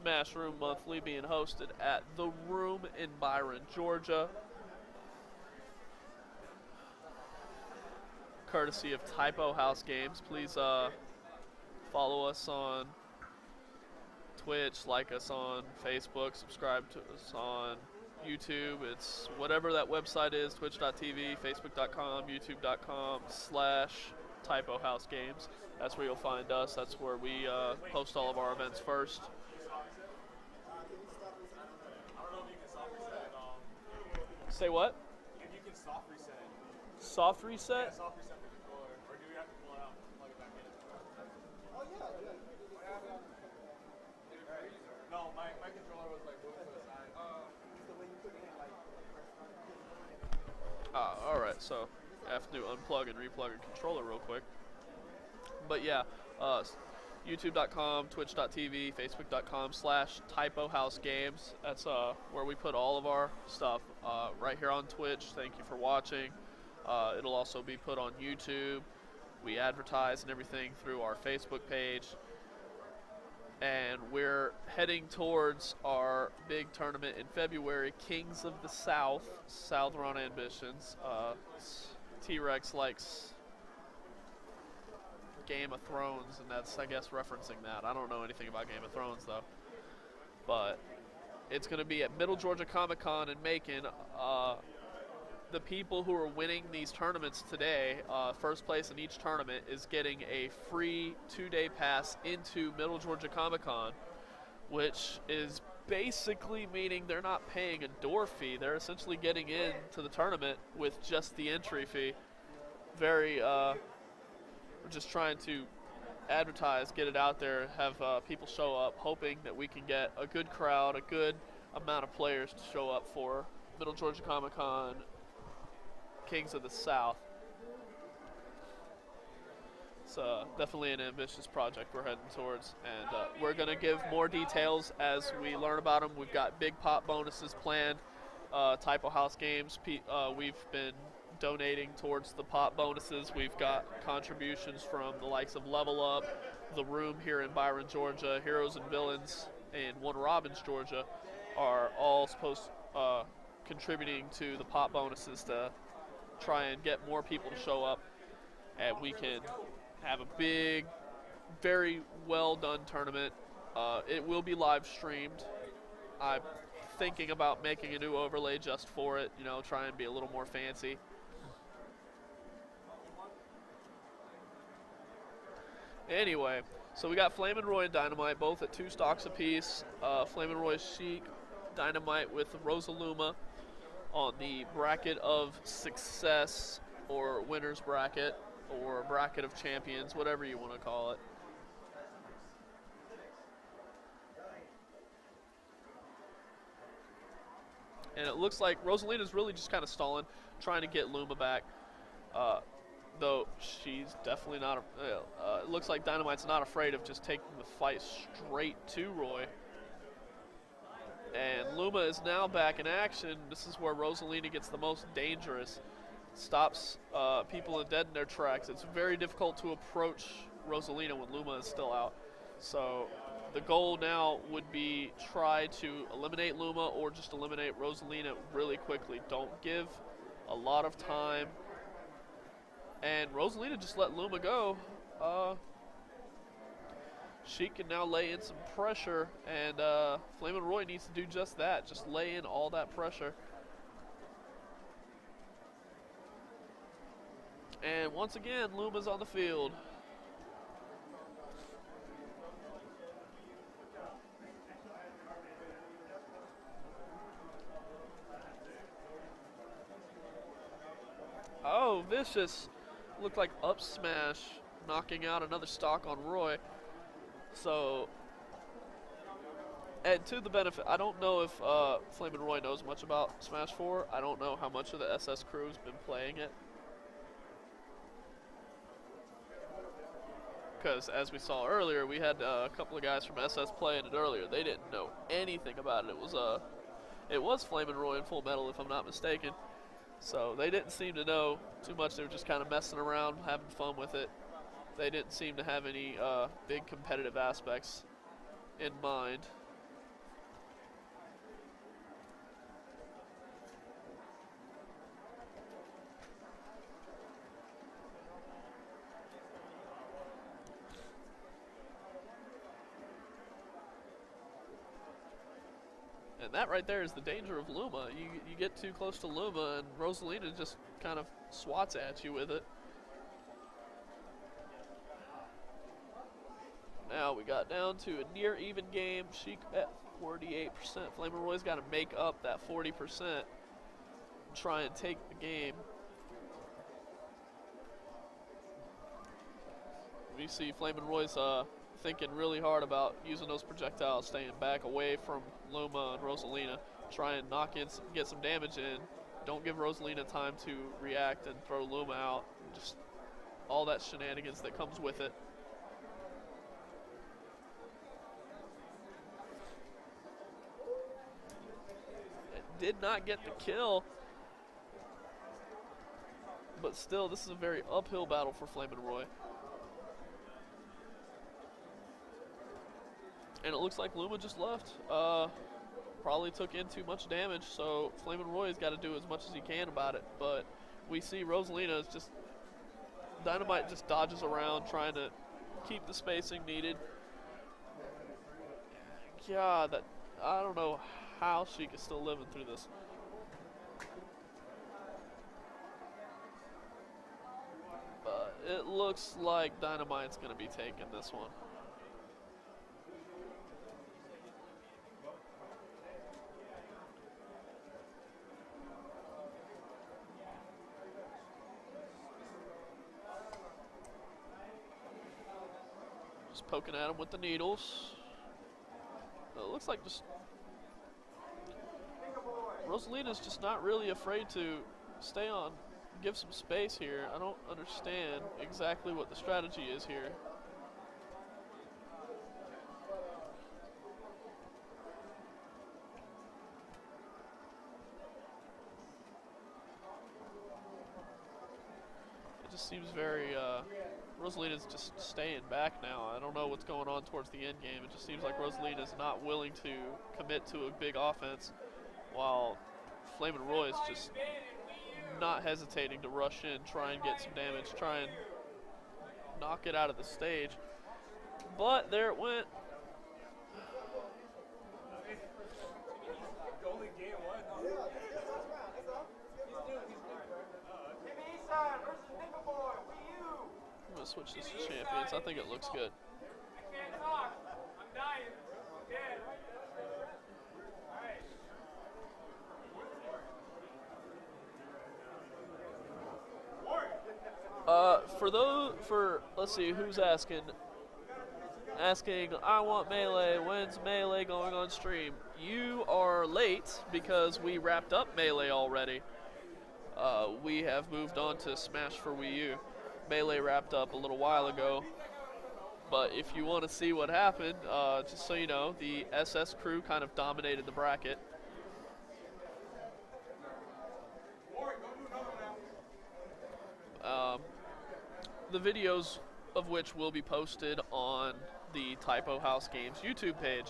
Smash Room Monthly being hosted at The Room in Byron, Georgia. Courtesy of Typo House Games. Please follow us on Twitch, like us on Facebook, subscribe to us on YouTube. It's whatever that website is, twitch.tv, facebook.com, youtube.com/Typo House Games. That's where you'll find us. That's where we post all of our events first. Say what? If you can soft reset it. Soft reset? Yeah, soft reset the controller. Or do we have to pull it out and plug it back in? Oh, yeah. No, my controller was like moved to the side. It's the way you put it in, like Alright, so I have to unplug and replug a controller real quick. But yeah, youtube.com, twitch.tv, facebook.com/Typo House Games. That's where we put all of our stuff right here on Twitch. Thank you for watching. It'll also be put on YouTube. We advertise and everything through our Facebook page. And we're heading towards our big tournament in February, Kings of the South, Southron Ambitions. T-Rex likes Game of Thrones, and that's, I guess, referencing that. I don't know anything about Game of Thrones, though. But it's going to be at Middle Georgia Comic Con in Macon. The people who are winning these tournaments today, first place in each tournament, is getting a free 2-day pass into Middle Georgia Comic Con, which is basically meaning they're not paying a door fee. They're essentially getting into the tournament with just the entry fee. We're just trying to advertise, get it out there, have people show up, hoping that we can get a good crowd, a good amount of players to show up for Middle Georgia Comic Con, Kings of the South. It's definitely an ambitious project we're heading towards, and we're going to give more details as we learn about them. We've got big pop bonuses planned. Typo House Games, we've been donating towards the pop bonuses. We've got contributions from the likes of Level Up, The Room here in Byron, Georgia, Heroes and Villains in Warner Robins, Georgia, are all contributing to the pop bonuses to try and get more people to show up, and we can have a big, very well done tournament. It will be live streamed. I'm thinking about making a new overlay just for it, try and be a little more fancy. Anyway, so we got Flamin Roy and Dynamite both at 2 stocks apiece. Flamin Roy's Chic, Dynamite with Rosaluma on the bracket of success, or winner's bracket, or bracket of champions, whatever you want to call it. And it looks like Rosalina's really just kind of stalling, trying to get Luma back. Though she's definitely not, it looks like Dynamite's not afraid of just taking the fight straight to Roy. And Luma is now back in action. This is where Rosalina gets the most dangerous. Stops people dead in their tracks. It's very difficult to approach Rosalina when Luma is still out. So the goal now would be try to eliminate Luma or just eliminate Rosalina really quickly. Don't give a lot of time. And Rosalina just let Luma go. She can now lay in some pressure, and Flamin Roy needs to do just that. Just lay in all that pressure. And once again, Luma's on the field. Oh, Vicious looked like up smash, knocking out another stock on Roy. So, and to the benefit, I don't know if Flamin Roy knows much about Smash 4. I don't know how much of the SS crew's been playing it. Because as we saw earlier, we had a couple of guys from SS playing it earlier. They didn't know anything about it. It was Flamin Roy in Full Metal, if I'm not mistaken. So they didn't seem to know too much. They were just kind of messing around, having fun with it. They didn't seem to have any big competitive aspects in mind. And that right there is the danger of Luma. You get too close to Luma, and Rosalina just kind of swats at you with it. Now we got down to a near even game. Sheik at 48%. Flamin' Roy's got to make up that 40%. Try and take the game. We see Flamin' Roy's thinking really hard about using those projectiles, staying back away from Luma and Rosalina. Try and knock in, get some damage in. Don't give Rosalina time to react and throw Luma out. Just all that shenanigans that comes with it. Did not get the kill, but still, this is a very uphill battle for Flamin' Roy. And it looks like Luma just left. Probably took in too much damage, so Flamin' Roy's got to do as much as he can about it. But we see Rosalina is just, Dynamite just dodges around, trying to keep the spacing needed. God, that, I don't know how Sheik is still living through this. But it looks like Dynamite's going to be taking this one. Just poking at him with the needles. It looks like just Rosalina's just not really afraid to stay on, give some space here. I don't understand exactly what the strategy is here. It just seems very, Rosalina's just staying back now. I don't know what's going on towards the end game. It just seems like Rosalina's not willing to commit to a big offense, while Flamin' Roy is just not hesitating to rush in, try and get some damage, try and knock it out of the stage. But there it went. I'm going to switch this to champions. I think it looks good. I can't talk. I'm dying. I'm dead. Let's see, who's asking, I want Melee, when's Melee going on stream? You are late because we wrapped up Melee already. We have moved on to Smash for Wii U. Melee wrapped up a little while ago, but if you want to see what happened, just so you know, the SS crew kind of dominated the bracket. The videos of which will be posted on the Typo House Games YouTube page.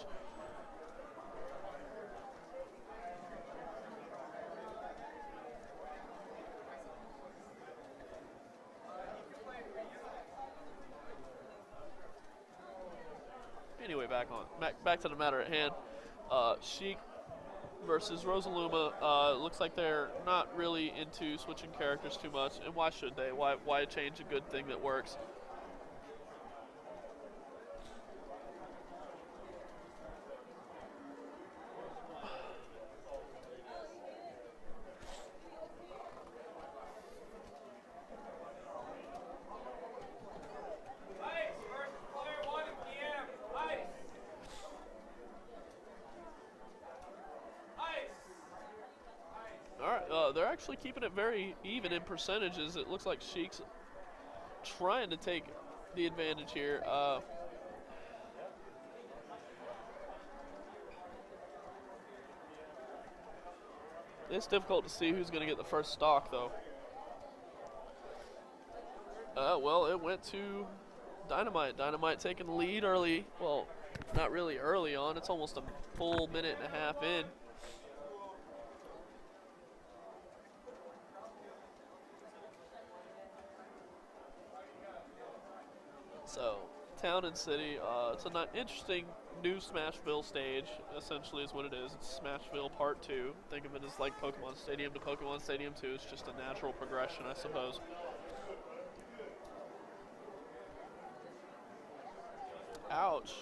Anyway, back to the matter at hand. Sheik versus Rosaluma. Looks like they're not really into switching characters too much, and why should they? Why change a good thing that works? They're actually keeping it very even in percentages. It looks like Sheik's trying to take the advantage here. It's difficult to see who's going to get the first stock, though. Well, it went to Dynamite. Dynamite taking the lead early. Well, not really early on. It's almost a full minute and a half in. So Town and City. It's an interesting new Smashville stage, essentially is what it is. It's Smashville Part 2. Think of it as like Pokemon Stadium to Pokemon Stadium 2. It's just a natural progression, I suppose. Ouch.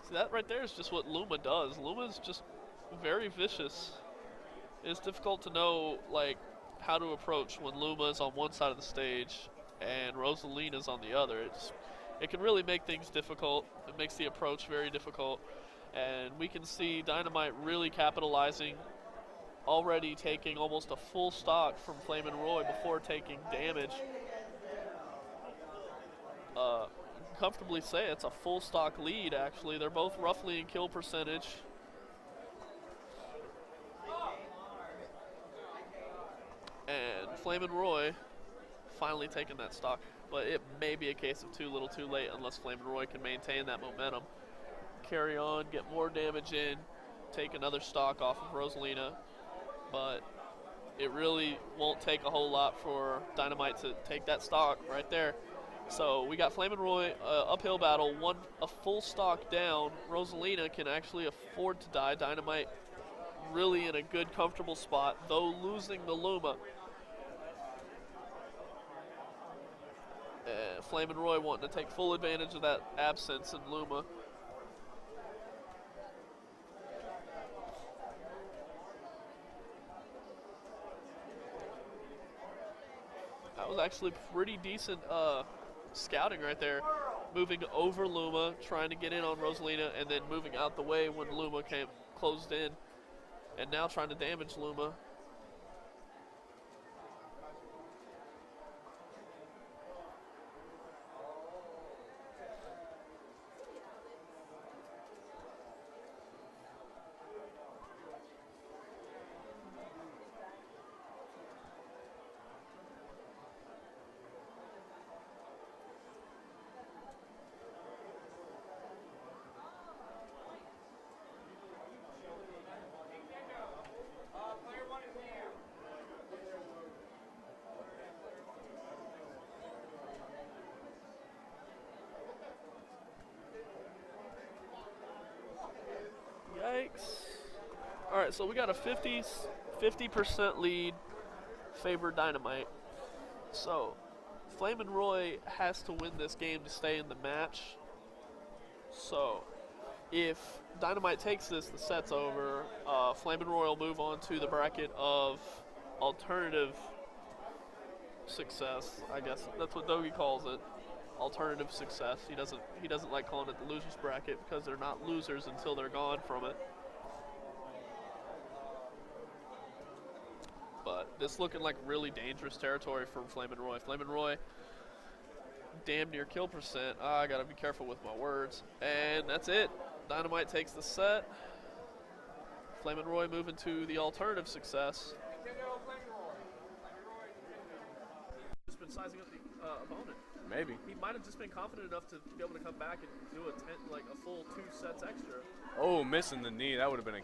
See, that right there is just what Luma does. Luma's just very vicious. It's difficult to know, like, how to approach when Luma is on one side of the stage and Rosalina's on the other. It can really make things difficult. It makes the approach very difficult. And we can see Dynamite really capitalizing, already taking almost a full stock from Flamin' Roy before taking damage. Comfortably say it's a full stock lead, actually. They're both roughly in kill percentage. And Flamin' Roy finally taking that stock. But it may be a case of too little too late unless Flamin' Roy can maintain that momentum. Carry on, get more damage in, take another stock off of Rosalina. But it really won't take a whole lot for Dynamite to take that stock right there. So we got Flamin' Roy, uphill battle, a full stock down. Rosalina can actually afford to die. Dynamite really in a good, comfortable spot, though losing the Luma. Flamin' Roy wanting to take full advantage of that absence in Luma. That was actually pretty decent scouting right there. Moving over Luma, trying to get in on Rosalina, and then moving out the way when Luma came closed in. And now trying to damage Luma. Yikes. Alright, so we got a 50% lead, favored Dynamite. So, Flamin' Roy has to win this game to stay in the match. So, if Dynamite takes this, the set's over. Flamin' Roy will move on to the bracket of alternative success. I guess that's what Dogi calls it. Alternative success. He doesn't like calling it the losers bracket because they're not losers until they're gone from it. But this looking like really dangerous territory for Flamin' Roy. Flamin' Roy, damn near kill percent. I gotta be careful with my words. And that's it. Dynamite takes the set. Flamin' Roy moving to the alternative success. Just been sizing up the opponent. Maybe. He might have just been confident enough to be able to come back and do a full 2 sets extra. Oh, missing the knee. That would have been a